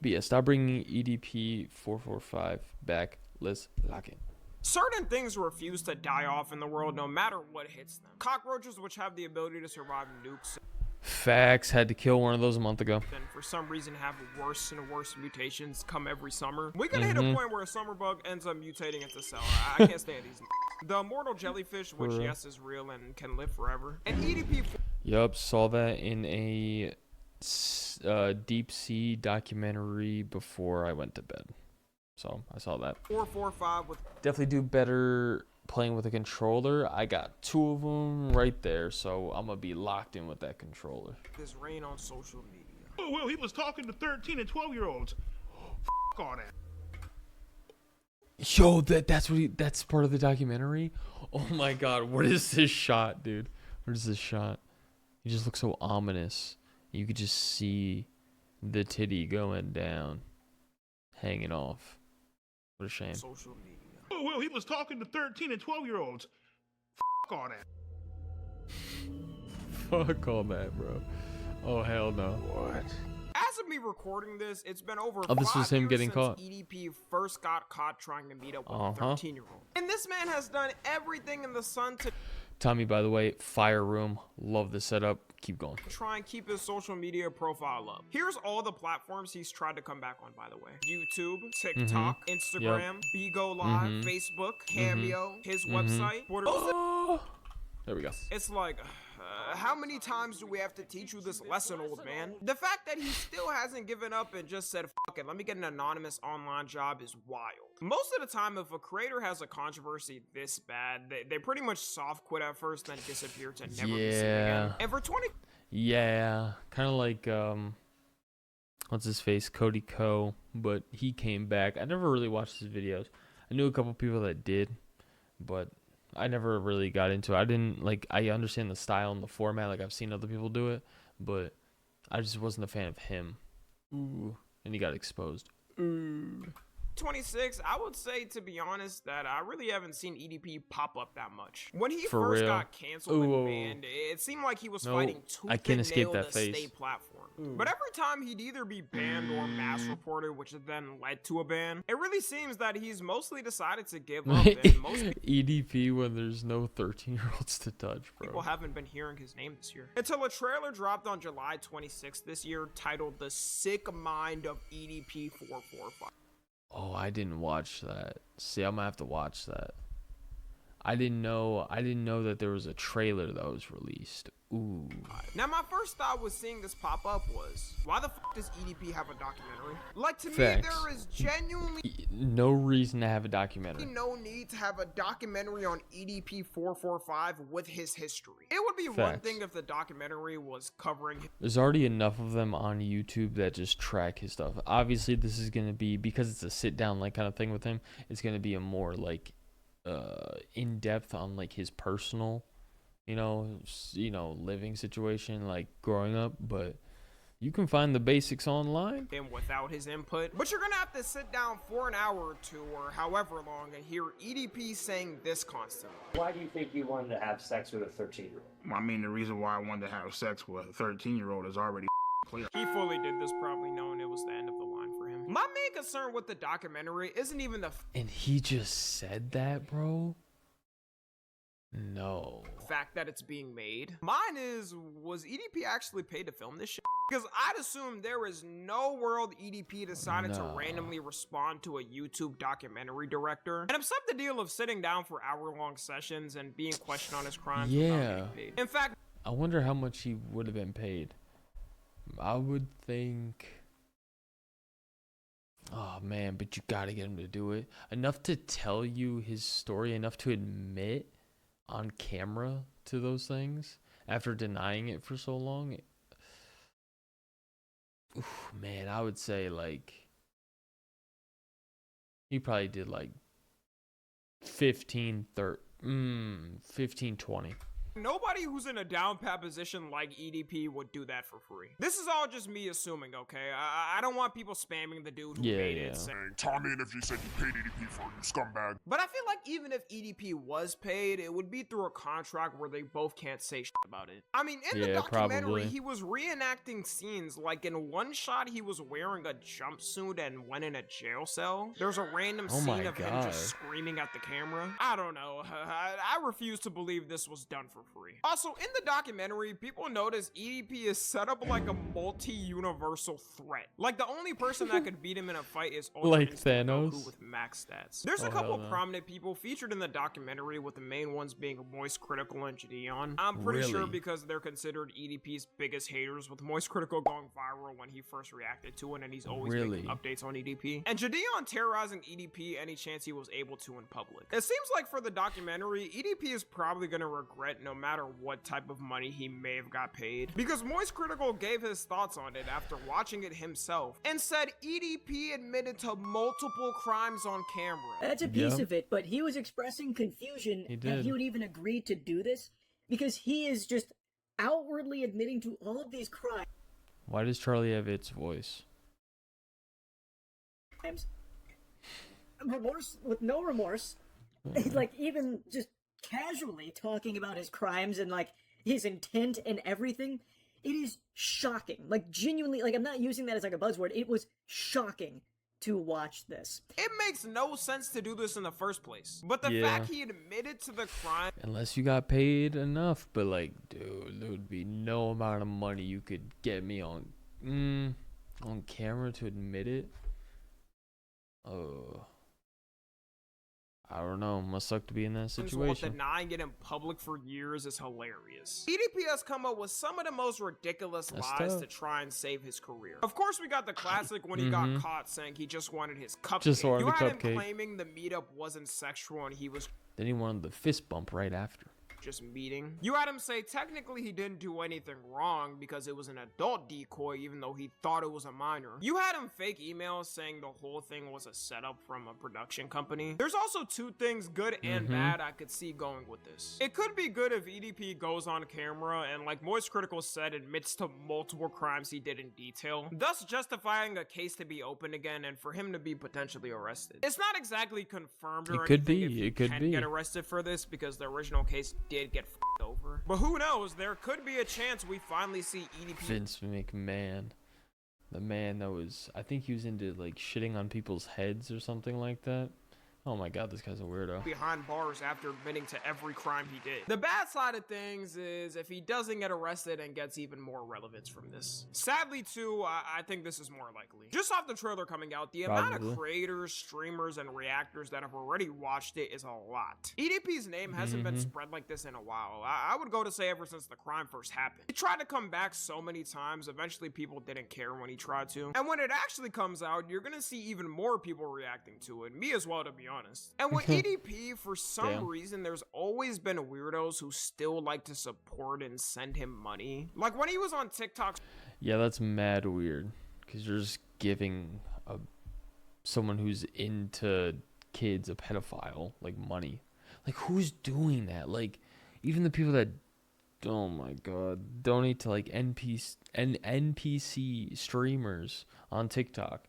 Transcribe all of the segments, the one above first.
But yeah, stop bringing EDP 445 back. Let's lock in. Certain things refuse to die off in the world no matter what hits them. Cockroaches, which have the ability to survive nukes, Facts. Had to kill one of those a month ago. and for some reason have worse and worse mutations come every summer. We're gonna hit a point where a summer bug ends up mutating into cell. I can't stand these. The immortal jellyfish, which yes is real and can live forever. And EDP. Yup, saw that in a deep sea documentary before I went to bed. So I saw that. 445 with Definitely do better playing with a controller. I got 2 of them right there, so I'm gonna be locked in with that controller. this rain on social media. Oh, well, he was talking to 13 and 12-year-olds. F all that. Yo, that's part of the documentary. Oh my god, what is this shot, dude? What is this shot? He just looks so ominous. You could just see the titty going down, hanging off. What a shame. Social media. Oh, well, he was talking to 13 and 12-year-olds. F all that. Fuck all that, bro. Oh hell no. What? As of me recording this, it's been over Oh, this 5 was him years getting since caught. EDP first got caught trying to meet up with a 13-year-old. And this man has done everything in the sun to Tommy, by the way, fire room. Love the setup. Keep going. try and keep his social media profile up. Here's all the platforms he's tried to come back on, by the way. YouTube, TikTok, Instagram, Bigo Live, Facebook, Cameo, his website, Twitter. Oh, there we go. It's like, how many times do we have to teach you this lesson, old man? The fact that he still hasn't given up and just said, fuck it, let me get an anonymous online job is wild. Most of the time, if a creator has a controversy this bad, they pretty much soft quit at first, then disappear to never be seen again. And for 20... Yeah, kind of like, what's his face? Cody Ko, but he came back. I never really watched his videos. I knew a couple people that did, but I never really got into it. I didn't, like, I understand the style and the format, like I've seen other people do it, but I just wasn't a fan of him. Ooh, and he got exposed. Ooh. 26, I would say, to be honest, that I really haven't seen EDP pop up that much. When he For first real? got canceled and banned, it seemed like he was fighting tooth I can't and escape nail that to face. stay platform. But every time he'd either be banned or mass reported, which then led to a ban, it really seems that he's mostly decided to give up, and most EDP when there's no 13-year-olds to touch, bro. people haven't been hearing his name this year. Until a trailer dropped on July 26th this year titled The Sick Mind of EDP 445. Oh, I didn't watch that. See, I'm gonna have to watch that. I didn't know that there was a trailer that was released. Ooh. Now, my first thought was seeing this pop up was, why the fuck does EDP have a documentary? Like, to Facts. me, there is genuinely No reason to have a documentary. no need to have a documentary on EDP 445 with his history. It would be one Facts. thing if the documentary was covering There's already enough of them on YouTube that just track his stuff. Obviously, this is gonna be, because it's a sit down like kind of thing with him. It's gonna be a more like in depth on like his personal, living situation, like growing up. But you can find the basics online. him without his input. But you're gonna have to sit down for an hour or two or however long and hear EDP saying this constantly. Why do you think you wanted to have sex with a 13-year-old? I mean, the reason why I wanted to have sex with a 13-year-old is already clear. He fully did this probably knowing it was the end of the line for him. My main concern with the documentary isn't even the And he just said that, bro. No. fact that it's being made. Mine is, was EDP actually paid to film this shit? Because I'd assume there is no world EDP decided to No. randomly respond to a YouTube documentary director and accept the deal of sitting down for hour-long sessions and being questioned on his crimes without Yeah. getting paid. In fact, I wonder how much he would have been paid. I would think. Oh man, but you gotta get him to do it. Enough to tell you his story, enough to admit on camera to those things after denying it for so long. Oof, man, I would say like he probably did like 15, 20. Nobody who's in a down pat position like EDP would do that for free. This is all just me assuming, okay? I don't want people spamming the dude who made it. Hey, Tom Energy said you paid EDP for it, you scumbag. But I feel like even if EDP was paid, it would be through a contract where they both can't say shit about it. I mean, in the documentary, probably. he was reenacting scenes. Like in one shot, he was wearing a jumpsuit and went in a jail cell. There's a random scene of him just screaming at the camera. I don't know. I refuse to believe this was done for free. Also, in the documentary, people notice EDP is set up like a multi-universal threat. Like the only person that could beat him in a fight is Ultra like Instinct Thanos Goku with max stats. There's a couple prominent people featured in the documentary, with the main ones being Moist Critical and Gideon. I'm pretty sure because they're considered EDP's biggest haters, with Moist Critical going viral when he first reacted to it, and he's always making updates on EDP. And Gideon terrorizing EDP any chance he was able to in public. It seems like for the documentary, EDP is probably gonna regret no matter what type of money he may have got paid, because Moist Critical gave his thoughts on it after watching it himself and said EDP admitted to multiple crimes on camera. That's a piece of it, but he was expressing confusion that he would even agree to do this because he is just outwardly admitting to all of these crimes. Why does Charlie have its voice? Remorse, with no remorse, like even just casually talking about his crimes and like his intent and everything. It is shocking, like genuinely, like I'm not using that as like a buzzword. It was shocking to watch this. It makes no sense to do this in the first place, but the fact he admitted to the crime, unless you got paid enough, but like, dude, there would be no amount of money you could get me on camera to admit it. I don't know, must suck to be in that situation. while denying it in public for years is hilarious. EDP has come up with some of the most ridiculous lies to try and save his career. Of course, we got the classic when he got caught saying he just wanted his cupcake. You had him claiming the meetup wasn't sexual and he was... Then he wanted the fist bump right after. Just meeting. You had him say technically he didn't do anything wrong because it was an adult decoy even though he thought it was a minor. You had him fake emails saying the whole thing was a setup from a production company. There's also two things, good and bad, I could see going with this. It could be good if EDP goes on camera and, like Moist Critical said, admits to multiple crimes he did in detail, thus justifying a case to be open again and for him to be potentially arrested. It's not exactly confirmed or anything if he can get arrested for this because the original case did get f***ed over. But who knows, there could be a chance we finally see EDP. Vince McMahon. The man that was, I think he was into like shitting on people's heads or something like that. Oh my god, this guy's a weirdo. Behind bars after admitting to every crime he did. The bad side of things is if he doesn't get arrested and gets even more relevance from this. Sadly too, I think this is more likely. Just off the trailer coming out, the amount of creators, streamers, and reactors that have already watched it is a lot. EDP's name hasn't been spread like this in a while. I would go to say ever since the crime first happened. He tried to come back so many times, eventually people didn't care when he tried to. And when it actually comes out, you're gonna see even more people reacting to it. Me as well, to be honest. And with EDP, for some reason, there's always been weirdos who still like to support and send him money. Like when he was on TikTok. Yeah, that's mad weird. Because you're just giving someone who's into kids, a pedophile, like money. Like who's doing that? Like even the people that, oh my god, donate to like NPC streamers on TikTok.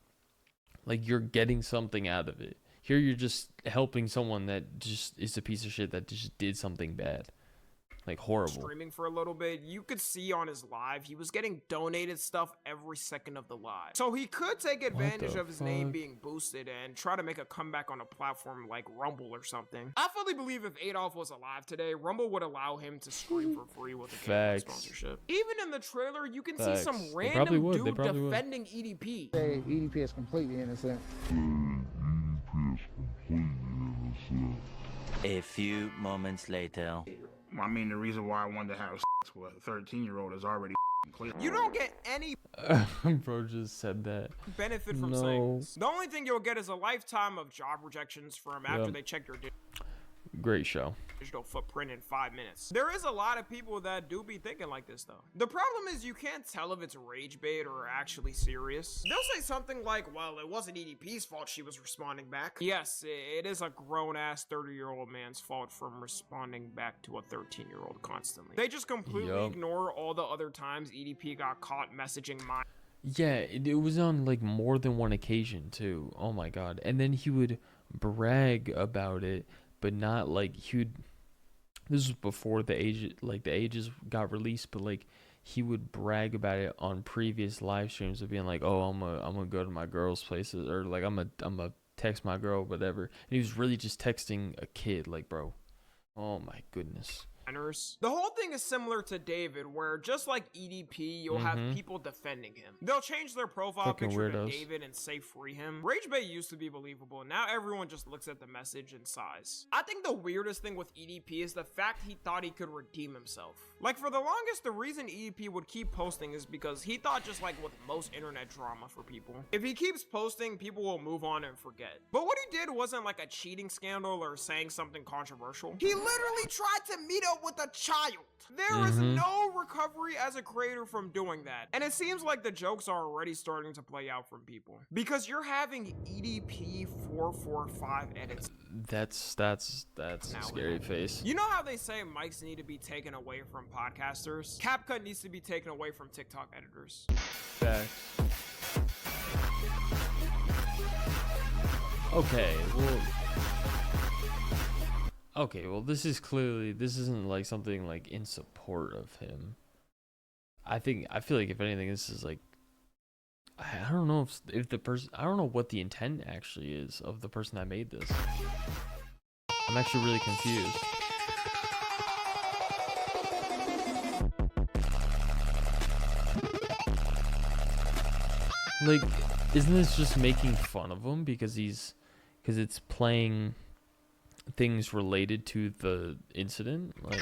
Like you're getting something out of it. Here you're just helping someone that just is a piece of shit that just did something bad. Like horrible. Streaming for a little bit, you could see on his live, he was getting donated stuff every second of the live. So he could take advantage of his name being boosted and try to make a comeback on a platform like Rumble or something. I fully believe if Adolf was alive today, Rumble would allow him to stream for free with a camera sponsorship. Even in the trailer, you can see some random dude defending EDP. Say EDP is completely innocent. A few moments later. I mean, the reason why I wanted to have sex with a 13-year-old is already clear. You don't get any bro just said that benefit from saying this. The only thing you'll get is a lifetime of job rejections from after they check your dick. great show. Digital footprint in 5 minutes. There is a lot of people that do be thinking like this though. The problem is you can't tell if it's rage bait or actually serious. They'll say something like, well, it wasn't EDP's fault she was responding back. Yes, it is a grown-ass 30-year-old man's fault from responding back to a 13-year-old constantly. They just completely ignore all the other times EDP got caught messaging my... Yeah, it was on like more than one occasion too. Oh my god. And then he would brag about it, but not like this was before the ages got released, but like he would brag about it on previous live streams of being like, oh, I'm gonna go to my girl's places, or like I'm gonna text my girl, whatever. And he was really just texting a kid, like, bro, oh my goodness. The whole thing is similar to David, where just like EDP, you'll have people defending him. They'll change their profile Fucking picture weirdos. to David and say free him. Rage Bay used to be believable. Now everyone just looks at the message and sighs. I think the weirdest thing with EDP is the fact he thought he could redeem himself. Like for the longest, the reason EDP would keep posting is because he thought, just like with most internet drama for people, if he keeps posting, people will move on and forget. But what he did wasn't like a cheating scandal or saying something controversial. He literally tried to meet up with a child. There is no recovery as a creator from doing that. And it seems like the jokes are already starting to play out from people. Because you're having EDP 445 edits. That's a scary face. You know how they say mics need to be taken away from podcasters? CapCut needs to be taken away from TikTok editors. Facts. Okay, well, this isn't like something like in support of him. I feel like if anything, this is like, I don't know if the person, I don't know what the intent actually is of the person that made this. I'm actually really confused. Like, isn't this just making fun of him because it's playing things related to the incident? Like,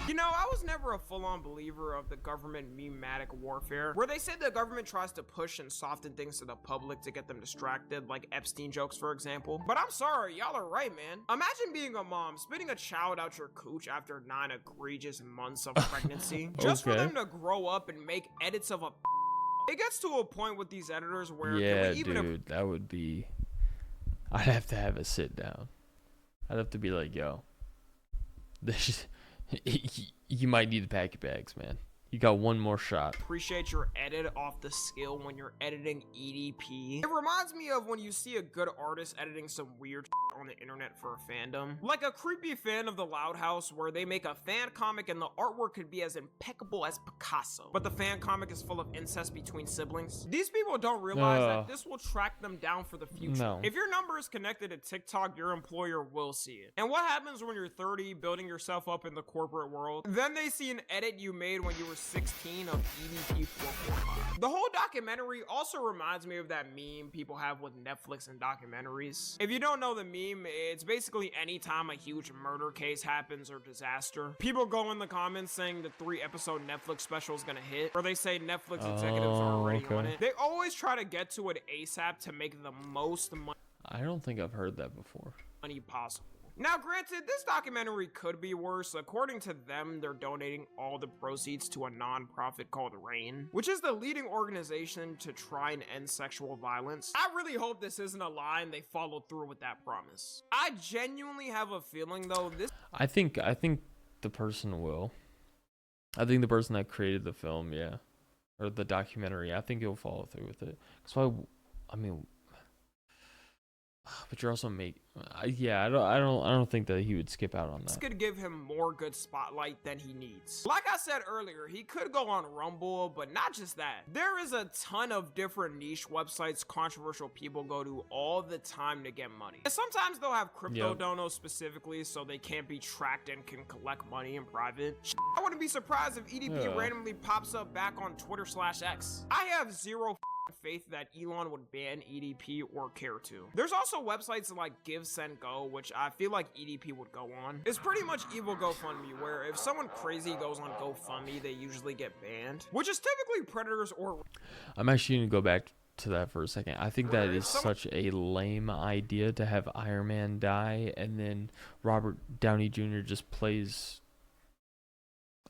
you know, I was never a full-on believer of the government mematic warfare, where they say the government tries to push and soften things to the public to get them distracted, like Epstein jokes, for example. But I'm sorry, y'all are right, man. Imagine being a mom, spitting a child out your cooch after 9 egregious months of pregnancy, just for them to grow up and make edits of a... It gets to a point with these editors where... yeah, dude, that would be... I'd have to have a sit down. I'd have to be like, yo, this, you might need to pack your bags, man. You got one more shot. Appreciate your edit off the skill when you're editing EDP. It reminds me of when you see a good artist editing some weird on the internet for a fandom. Like a creepy fan of the Loud House where they make a fan comic and the artwork could be as impeccable as Picasso, but the fan comic is full of incest between siblings. These people don't realize that this will track them down for the future. No. If your number is connected to TikTok, your employer will see it. And what happens when you're 30, building yourself up in the corporate world? Then they see an edit you made when you were 16 of EDP 445. The whole documentary also reminds me of that meme people have with Netflix and documentaries. If you don't know the meme, it's basically anytime a huge murder case happens or disaster, people go in the comments saying the 3-episode Netflix special is gonna hit, or they say Netflix executives are already on it. They always try to get to it ASAP to make the most money. I don't think I've heard that before. Possible. Now, granted, this documentary could be worse. According to them, they're donating all the proceeds to a non-profit called RAIN, which is the leading organization to try and end sexual violence. I really hope this isn't a lie and they follow through with that promise. I genuinely have a feeling, though, this... I think the person will. I think the person that created the film, yeah, or the documentary, I think he'll follow through with it. So I mean... But you're also I don't think that he would skip out on that. This could give him more good spotlight than he needs. Like I said earlier, he could go on Rumble, but not just that. There is a ton of different niche websites controversial people go to all the time to get money. And sometimes they'll have crypto donos specifically so they can't be tracked and can collect money in private. I wouldn't be surprised if EDP randomly pops up back on Twitter/X. I have zero faith that Elon would ban EDP or care to. There's also websites like Give, Send, Go, which I feel like EDP would go on. It's pretty much evil GoFundMe, where if someone crazy goes on GoFundMe, they usually get banned, which is typically predators or... I'm actually gonna go back to that for a second. I think that is such a lame idea to have Iron Man die and then Robert Downey Jr. just plays.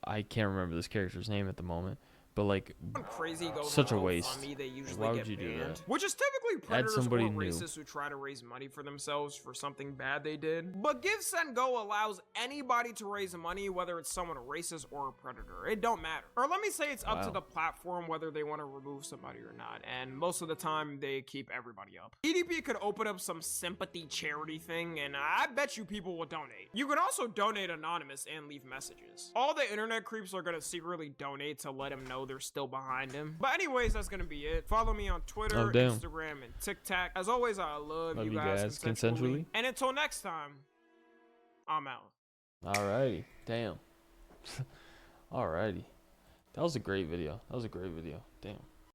I can't remember this character's name at the moment, but like, crazy goes such a on waste. GoFundMe, they usually Why would get you do banned, that? which is typically predators or somebody new. racists who try to raise money for themselves for something bad they did. But Give, Send, Go allows anybody to raise money, whether it's someone racist or a predator. It don't matter. Or let me say it's up to the platform whether they want to remove somebody or not, and most of the time they keep everybody up. EDP could open up some sympathy charity thing, and I bet you people will donate. You can also donate anonymous and leave messages. All the internet creeps are gonna secretly donate to let him know they're still behind him. But anyways, that's gonna be it. Follow me on Twitter, Instagram, and TikTok. As always, I love you guys consensually. And until next time, I'm out. Alrighty. Damn. Alrighty. That was a great video. Damn.